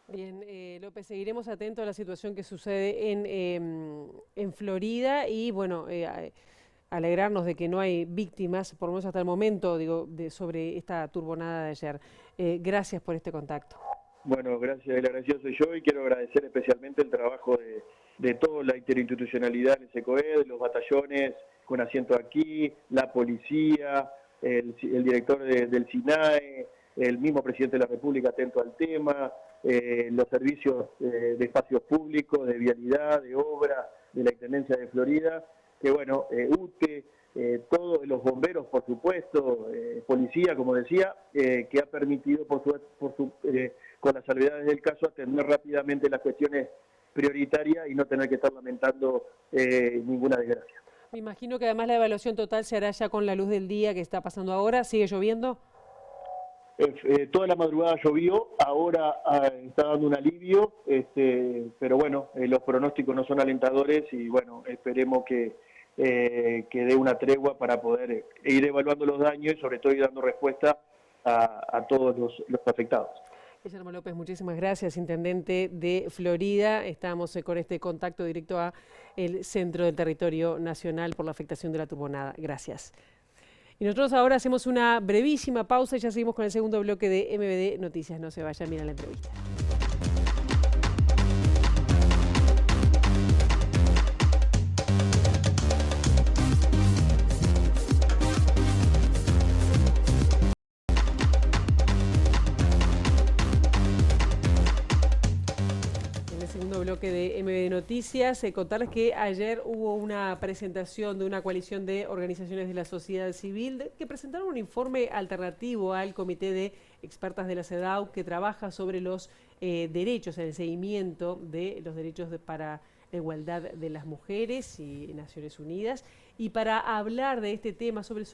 Bien, López, seguiremos atentos a la situación que sucede en Florida y bueno, alegrarnos de que no hay víctimas, por lo menos hasta el momento, sobre esta turbonada de ayer. Gracias por este contacto. Bueno, gracias, el agradecido soy yo y quiero agradecer especialmente el trabajo de toda la interinstitucionalidad en el SECOED, los batallones con asiento aquí, la policía, el director del SINAE, el mismo presidente de la República atento al tema, los servicios de espacios públicos, de vialidad, de obra, de la Intendencia de Florida, que bueno, UTE, todos los bomberos, por supuesto, policía, como decía, que ha permitido, con las salvedades del caso, atender rápidamente las cuestiones prioritarias y no tener que estar lamentando ninguna desgracia. Me imagino que además la evaluación total se hará ya con la luz del día que está pasando ahora. ¿Sigue lloviendo? Toda la madrugada llovió, ahora está dando un alivio, pero bueno, los pronósticos no son alentadores y bueno, esperemos que dé una tregua para poder ir evaluando los daños y sobre todo ir dando respuesta a todos los afectados. Guillermo López, muchísimas gracias, intendente de Florida. Estamos con este contacto directo a el centro del territorio nacional por la afectación de la turbonada. Gracias. Y nosotros ahora hacemos una brevísima pausa y ya seguimos con el segundo bloque de MBD Noticias. No se vayan, miren la entrevista. Bloque de MBD Noticias, contarles que ayer hubo una presentación de una coalición de organizaciones de la sociedad civil que presentaron un informe alternativo al Comité de Expertas de la CEDAW que trabaja sobre los derechos, el seguimiento de los derechos para la igualdad de las mujeres y Naciones Unidas. Y para hablar de este tema, sobre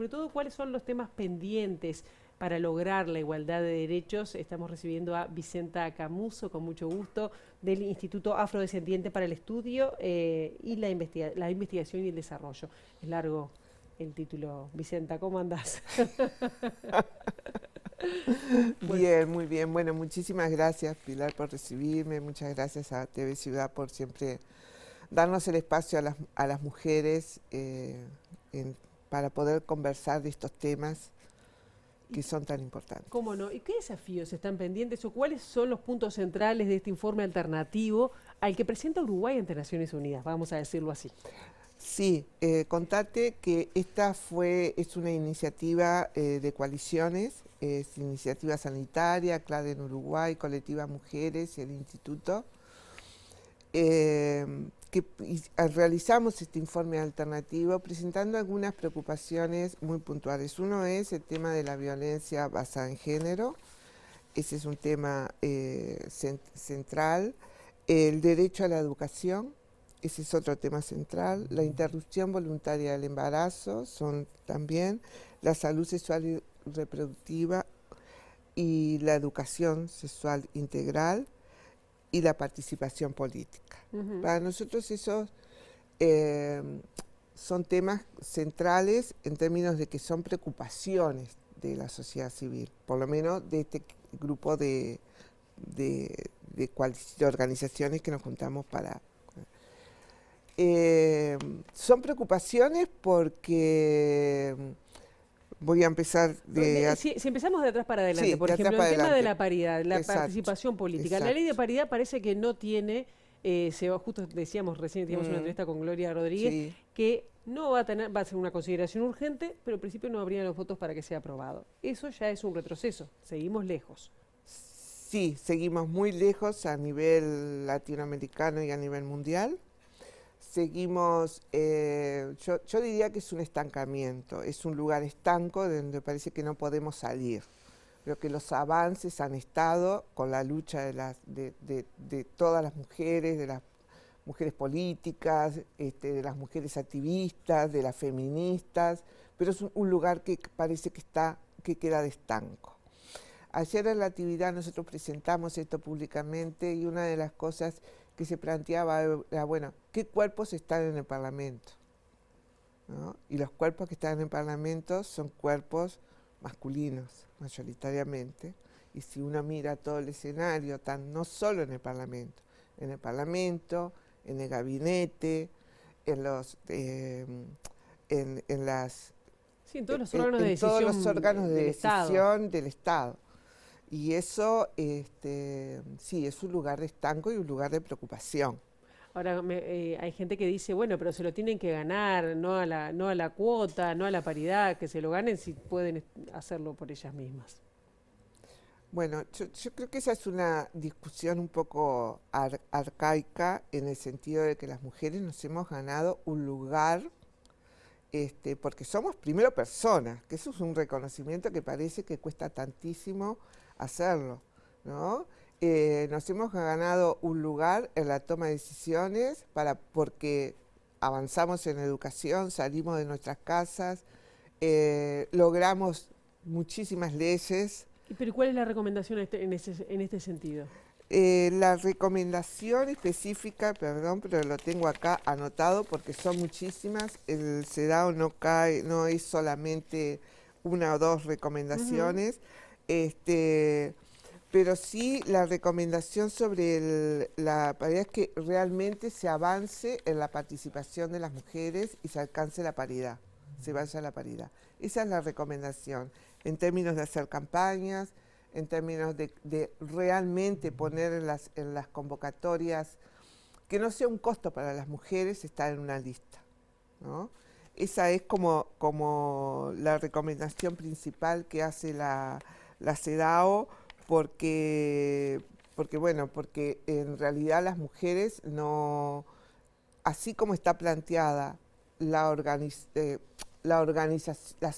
todo cuáles son los temas pendientes para lograr la igualdad de derechos, estamos recibiendo a Vicenta Camuso, con mucho gusto, del Instituto Afrodescendiente para el Estudio y la Investigación y el Desarrollo. Es largo el título. Vicenta, ¿cómo andás? Bien, muy bien. Bueno, muchísimas gracias, Pilar, por recibirme. Muchas gracias a TV Ciudad por siempre darnos el espacio a las mujeres para poder conversar de estos temas que son tan importantes. ¿Cómo no? ¿Y qué desafíos están pendientes o cuáles son los puntos centrales de este informe alternativo al que presenta Uruguay ante Naciones Unidas? Vamos a decirlo así. Sí, contarte que esta es una iniciativa de coaliciones, es Iniciativa Sanitaria, CLAD en Uruguay, Colectiva Mujeres y el Instituto, que realizamos este informe alternativo presentando algunas preocupaciones muy puntuales. Uno es el tema de la violencia basada en género, ese es un tema central, el derecho a la educación, ese es otro tema central. La interrupción voluntaria del embarazo son también la salud sexual y reproductiva y la educación sexual integral y la participación política. Para nosotros esos son temas centrales en términos de que son preocupaciones de la sociedad civil, por lo menos de este grupo de organizaciones que nos juntamos para... son preocupaciones porque... Voy a empezar de... Si empezamos de atrás para adelante, Sí, por de ejemplo, atrás el para tema de adelante. la paridad, la Exacto, participación política. La ley de paridad parece que no tiene, justo decíamos recién, teníamos una entrevista con Gloria Rodríguez, Sí. que no va a ser una consideración urgente, pero en principio no habría los votos para que sea aprobado. Eso ya es un retroceso, seguimos lejos. Sí, seguimos muy lejos a nivel latinoamericano y a nivel mundial. Seguimos, yo diría que es un estancamiento, es un lugar estanco de donde parece que no podemos salir. Creo que los avances han estado con la lucha de todas las mujeres, de las mujeres políticas, de las mujeres activistas, de las feministas, pero es un lugar que parece que queda de estanco. Ayer en la actividad nosotros presentamos esto públicamente y una de las cosas que se planteaba era, bueno, ¿qué cuerpos están en el Parlamento? ¿No? Y los cuerpos que están en el Parlamento son cuerpos masculinos, mayoritariamente. Y si uno mira todo el escenario, no solo en el Parlamento, en el gabinete, en las... Sí, en todos los órganos de decisión, todos los órganos de decisión del Estado. Y eso, sí, es un lugar de estanco y un lugar de preocupación. Ahora, hay gente que dice, bueno, pero se lo tienen que ganar, no a la cuota, no a la paridad, que se lo ganen si pueden hacerlo por ellas mismas. Bueno, yo creo que esa es una discusión un poco arcaica en el sentido de que las mujeres nos hemos ganado un lugar, porque somos primero personas, que eso es un reconocimiento que parece que cuesta tantísimo hacerlo, ¿no? Nos hemos ganado un lugar en la toma de decisiones porque avanzamos en educación, salimos de nuestras casas, logramos muchísimas leyes. ¿Pero cuál es la recomendación en este sentido? La recomendación específica, perdón, pero lo tengo acá anotado porque son muchísimas. El CEDAW no es solamente una o dos recomendaciones. Pero sí la recomendación sobre la paridad es que realmente se avance en la participación de las mujeres y se alcance la paridad, se vaya a la paridad. Esa es la recomendación, en términos de hacer campañas, en términos de realmente poner en las convocatorias, que no sea un costo para las mujeres estar en una lista, ¿no? Esa es como la recomendación principal que hace la CEDAW, porque en realidad las mujeres no, así como está planteada las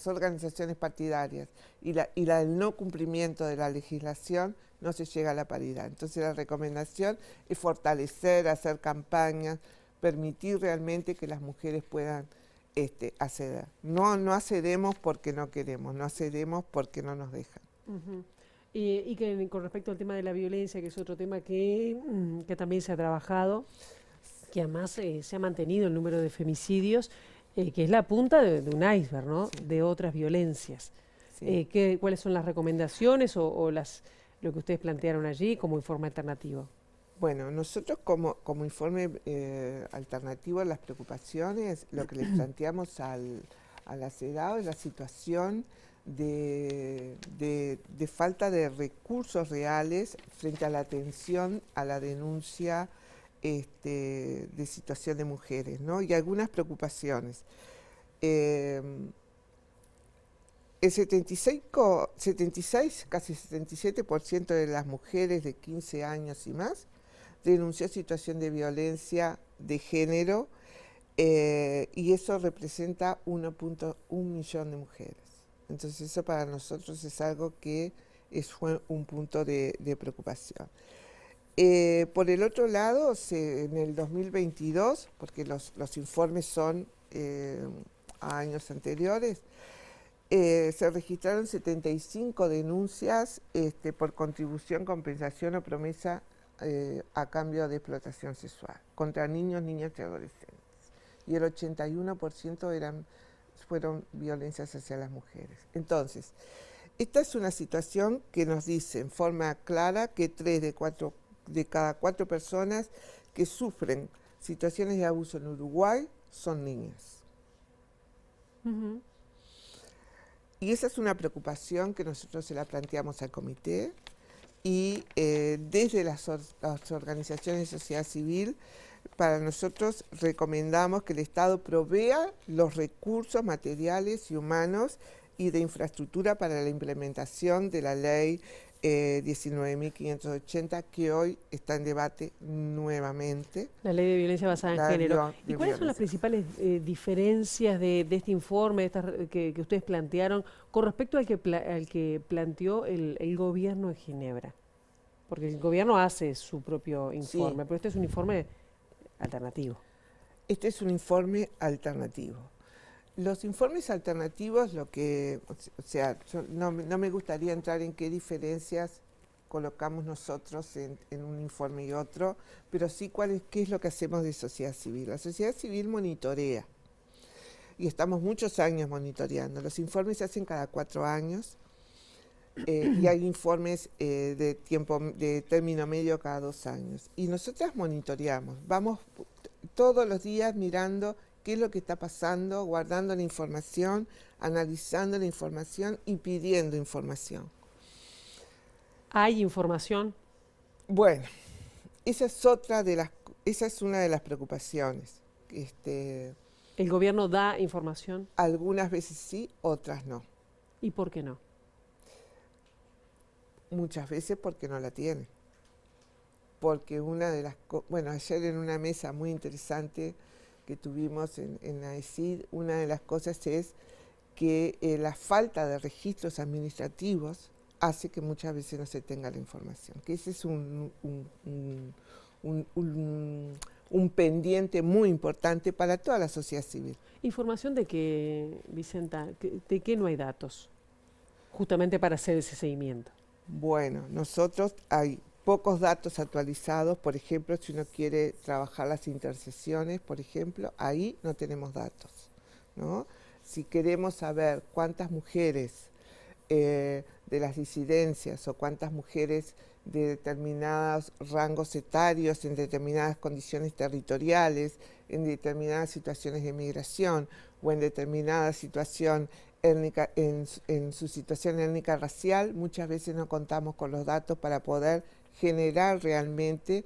organizaciones partidarias y el no cumplimiento de la legislación, no se llega a la paridad. Entonces la recomendación es fortalecer, hacer campañas, permitir realmente que las mujeres puedan acceder. No accedemos porque no queremos, no accedemos porque no nos dejan. Y que con respecto al tema de la violencia, que es otro tema que también se ha trabajado, que además se ha mantenido el número de femicidios, que es la punta de un iceberg, ¿no? Sí. De otras violencias. Sí. ¿Cuáles son las recomendaciones o lo que ustedes plantearon allí como informe alternativo? Bueno, nosotros como informe alternativo a las preocupaciones, lo que les planteamos a la CEDAW es la situación de falta de recursos reales frente a la atención a la denuncia de situación de mujeres, ¿no? Y algunas preocupaciones. El 76, casi 77% de las mujeres de 15 años y más denunció situación de violencia de género y eso representa 1.1 millón de mujeres. Entonces eso para nosotros es algo que fue un punto de preocupación. Por el otro lado, en el 2022, porque los informes son a años anteriores, se registraron 75 denuncias por contribución, compensación o promesa a cambio de explotación sexual contra niños, niñas y adolescentes. Y el 81% fueron violencias hacia las mujeres. Entonces, esta es una situación que nos dice en forma clara que 3 de cada 4 personas que sufren situaciones de abuso en Uruguay son niñas. Y esa es una preocupación que nosotros se la planteamos al comité y desde las organizaciones de sociedad civil, para nosotros recomendamos que el Estado provea los recursos materiales y humanos y de infraestructura para la implementación de la ley 19.580, que hoy está en debate nuevamente. La ley de violencia basada en género. ¿Y cuáles son las principales diferencias de este informe que ustedes plantearon con respecto al que planteó el gobierno de Ginebra? Porque el gobierno hace su propio informe, pero este es un informe alternativo. Este es un informe alternativo. Los informes alternativos, no me gustaría entrar en qué diferencias colocamos nosotros en un informe y otro, pero sí qué es lo que hacemos de sociedad civil. La sociedad civil monitorea, y estamos muchos años monitoreando. Los informes se hacen cada 4 años, y hay informes de término medio cada 2 años. Y nosotras monitoreamos, vamos todos los días mirando qué es lo que está pasando, guardando la información, analizando la información y pidiendo información. ¿Hay información? Bueno, esa es una de las preocupaciones. ¿El gobierno da información? Algunas veces sí, otras no. ¿Y por qué no? Muchas veces porque no la tiene. Porque ayer en una mesa muy interesante que tuvimos en AECID, una de las cosas es que la falta de registros administrativos hace que muchas veces no se tenga la información, que ese es un pendiente muy importante para toda la sociedad civil. ¿Información de qué, Vicenta? ¿De qué no hay datos? Justamente para hacer ese seguimiento. Bueno, nosotros hay pocos datos actualizados, por ejemplo, si uno quiere trabajar las intercesiones, por ejemplo, ahí no tenemos datos, ¿no? Si queremos saber cuántas mujeres de las disidencias o cuántas mujeres de determinados rangos etarios, en determinadas condiciones territoriales, en determinadas situaciones de migración o en determinada situación étnica, en su situación étnica racial, muchas veces no contamos con los datos para poder generar realmente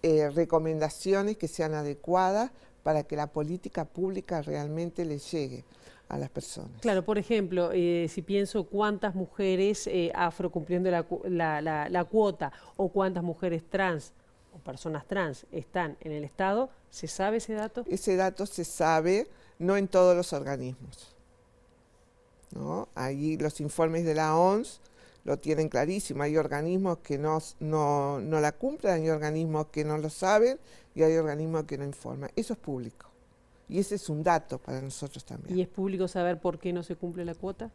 recomendaciones que sean adecuadas para que la política pública realmente les llegue a las personas. Claro, por ejemplo, si pienso cuántas mujeres afro cumpliendo la cuota o cuántas mujeres trans o personas trans están en el Estado, ¿se sabe ese dato? Ese dato se sabe, no en todos los organismos, ¿no? Ahí los informes de la OMS lo tienen clarísimo. Hay organismos que no la cumplen, hay organismos que no lo saben y hay organismos que no informan. Eso es público. Y ese es un dato para nosotros también. ¿Y es público saber por qué no se cumple la cuota?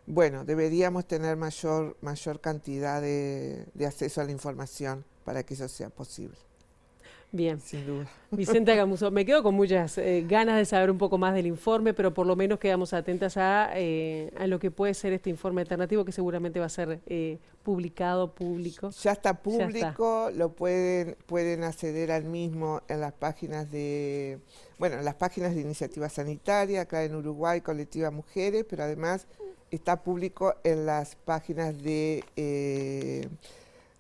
Bueno, deberíamos tener mayor cantidad de acceso a la información para que eso sea posible. Bien. Sin duda. Vicenta Gamuso, me quedo con muchas ganas de saber un poco más del informe, pero por lo menos quedamos atentas a lo que puede ser este informe alternativo, que seguramente va a ser publicado, público. Ya está público, lo pueden acceder al mismo en las páginas en las páginas de Iniciativa Sanitaria, acá en Uruguay, Colectiva Mujeres, pero además está público en las páginas de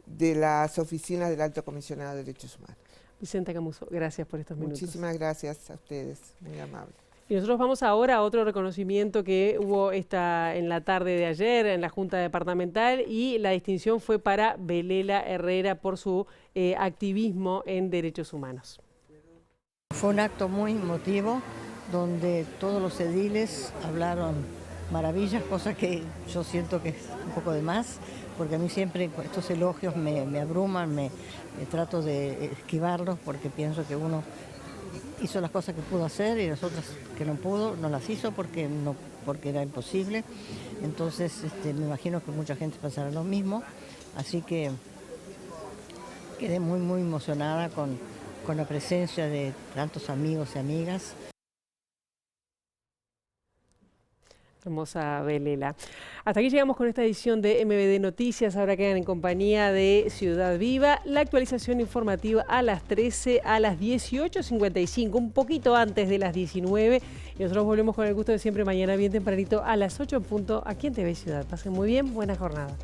las oficinas del Alto Comisionado de Derechos Humanos. Vicenta Gamuso, gracias por estos minutos. Muchísimas gracias a ustedes, muy amable. Y nosotros vamos ahora a otro reconocimiento que hubo en la tarde de ayer en la Junta Departamental, y la distinción fue para Belela Herrera por su activismo en derechos humanos. Fue un acto muy emotivo donde todos los ediles hablaron maravillas, cosa que yo siento que es un poco de más, porque a mí siempre estos elogios me abruman, me trato de esquivarlos porque pienso que uno hizo las cosas que pudo hacer y las otras que no pudo, no las hizo porque era imposible. Entonces me imagino que mucha gente pasará lo mismo, así que quedé muy, muy emocionada con la presencia de tantos amigos y amigas. Hermosa Belela. Hasta aquí llegamos con esta edición de MBD Noticias. Ahora quedan en compañía de Ciudad Viva. La actualización informativa a las 13, a las 18:55, un poquito antes de las 19. Y nosotros volvemos con el gusto de siempre mañana bien tempranito a las 8 en punto aquí en TV Ciudad. Pasen muy bien, buena jornada.